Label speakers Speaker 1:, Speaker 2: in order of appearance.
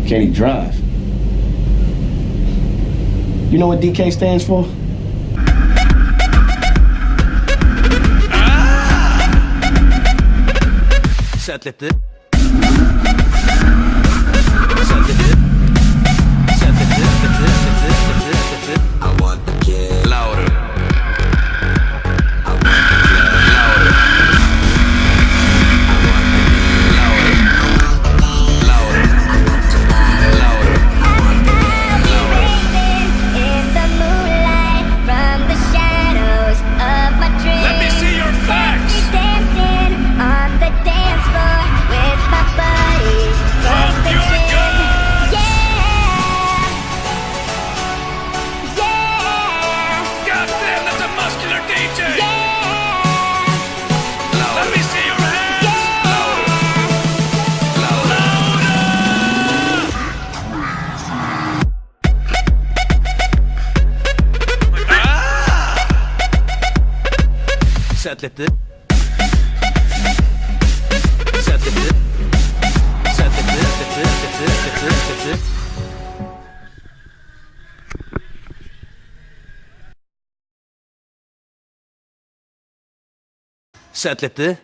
Speaker 1: Can he drive? You know what DK stands for?
Speaker 2: Sätt lite. Sätt lite. Sätt lite. I want the kid. Louder. I want the kid. Louder. I want the kid. Louder. Louder. Louder. I want the kid. Louder.
Speaker 3: In the moonlight from the shadows of my dreams.
Speaker 2: Let me see your facts.
Speaker 3: Sexy dancing on the dance floor with my buddies from the gym. Yeah. Yeah.
Speaker 2: Goddamn, that's a muscular DJ.
Speaker 3: Yeah.
Speaker 2: Let me see your hands. Sätt lite. Sätt lite. Sätt lite. Sätt lite.